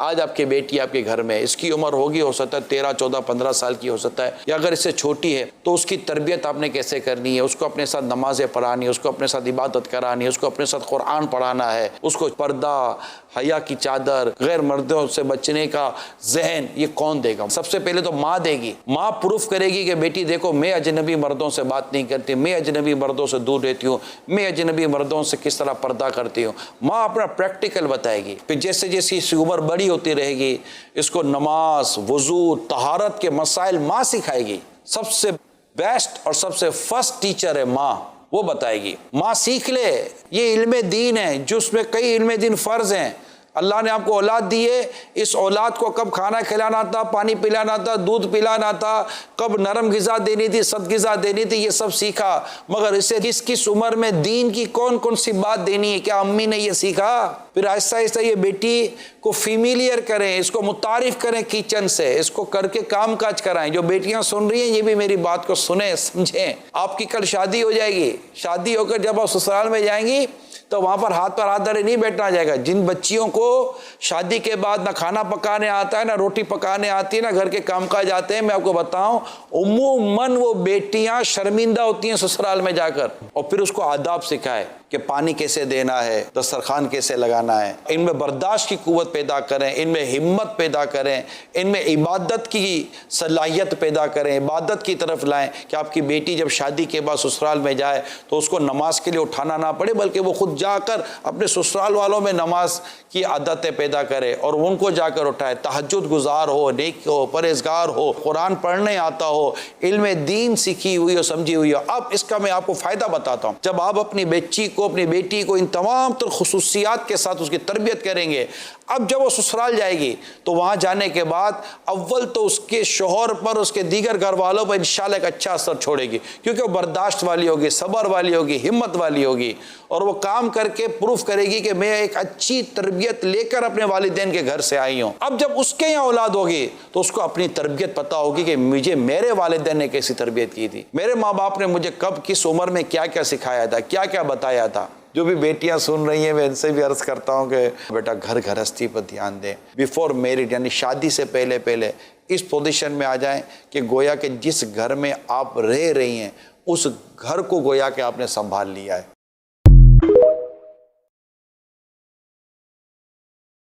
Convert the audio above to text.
आज आपकी बेटी आपके घर में, इसकी उम्र होगी, हो सकता है 13, 14, 15 साल की हो सकता है, या अगर इससे छोटी है तो उसकी तरबियत आपने कैसे करनी है, उसको अपने साथ नमाजें पढ़ानी है, उसको अपने साथ इबादत करानी है, उसको अपने साथ कुरान पढ़ाना है, उसको पर्दा, हया की चादर, गैर मर्दों से बचने का जहन, ये कौन देगा? सबसे पहले तो माँ देगी। माँ प्रूफ करेगी कि बेटी देखो, मैं अजनबी मर्दों से बात नहीं करती, मैं अजनबी मर्दों से दूर रहती हूँ, मैं अजनबी मर्दों से किस तरह पर्दा करती हूँ। माँ अपना प्रैक्टिकल बताएगी। फिर जैसे जैसे इसकी उम्र बड़ी होती रहेगी, इसको नमाज, वजू, तहारत के मसाइल माँ सिखाएगी। सबसे बेस्ट और सबसे फर्स्ट टीचर है माँ, वो बताएगी। माँ सीख ले, ये इल्मे दीन है, जो उसमें कई इल्मे दीन फ़र्ज हैं। अल्लाह ने आपको औलाद दी है, इस औलाद को कब खाना खिलाना था, पानी पिलाना था, दूध पिलाना था, कब नरम ग़िज़ा देनी थी, सख्त ग़िज़ा देनी थी, ये सब सीखा। मगर इसे किस किस उम्र में दीन की कौन कौन सी बात देनी है, क्या अम्मी ने ये सीखा? फिर आहिस्ता आहिस्ता ये बेटी को फीमिलियर करें, इसको मुतारिफ करें किचन से, इसको करके काम काज कराएं। जो बेटियां सुन रही हैं ये भी मेरी बात को सुने, समझें। आपकी कल शादी हो जाएगी, शादी होकर जब आप ससुराल में जाएंगी तो वहां पर हाथ धरे नहीं बैठना जाएगा। जिन बच्चियों को शादी के बाद ना खाना पकाने आता है, ना रोटी पकाने आती है, ना घर के कामकाज आते हैं, मैं आपको बताऊं, उम्मूमन वो बेटियां शर्मिंदा होती हैं ससुराल में जाकर। और फिर उसको आदाब सिखाए कि पानी कैसे देना है, दस्तरखान कैसे लगाना है। इनमें बर्दाश्त की कुव्वत पैदा करें, इनमें हिम्मत पैदा करें, इनमें इबादत की सलाहियत पैदा करें, इबादत की तरफ लाएं कि आपकी बेटी जब शादी के बाद ससुराल में जाए तो उसको नमाज के लिए उठाना ना पड़े, बल्कि वो खुद जाकर अपने ससुराल वालों में नमाज की आदतें पैदा करे और उनको जाकर उठाए। तहज्जुद गुजार हो, नेक हो, परहेजगार हो, कुरान पढ़ने आता हो, इल्म दीन सीखी हुई हो, समझी हुई हो। अब इसका मैं आपको फ़ायदा बताता हूँ। जब आप अपनी बच्ची को, अपनी बेटी को इन तमाम तर खुसूसियात के साथ उसकी तरबियत करेंगे, अब जब वो ससुराल जाएगी तो वहाँ जाने के बाद अव्वल तो उसके शोहर पर, उसके दीगर घर वालों पर इंशाल्लाह एक अच्छा असर छोड़ेगी, क्योंकि वो बर्दाश्त वाली होगी, सब्र वाली होगी, हिम्मत वाली होगी, और वो काम करके प्रूफ करेगी कि मैं एक अच्छी तरबियत लेकर अपने वालिदैन के घर से आई हूँ। अब जब उसके यहाँ औलाद होगी तो उसको अपनी तरबियत पता होगी कि मुझे मेरे वालिदैन ने कैसी तरबियत की थी, मेरे माँ बाप ने मुझे कब किस उम्र में क्या क्या सिखाया था, क्या क्या बताया था। जो भी बेटियां सुन रही हैं, मैं इनसे भी अर्ज़ करता हूं कि बेटा घर गृहस्थी पर ध्यान दें। बिफोर मैरिड, यानी शादी से पहले पहले इस पोजीशन में आ जाएं कि गोया कि जिस घर में आप रह रही हैं उस घर को गोया कि आपने संभाल लिया है।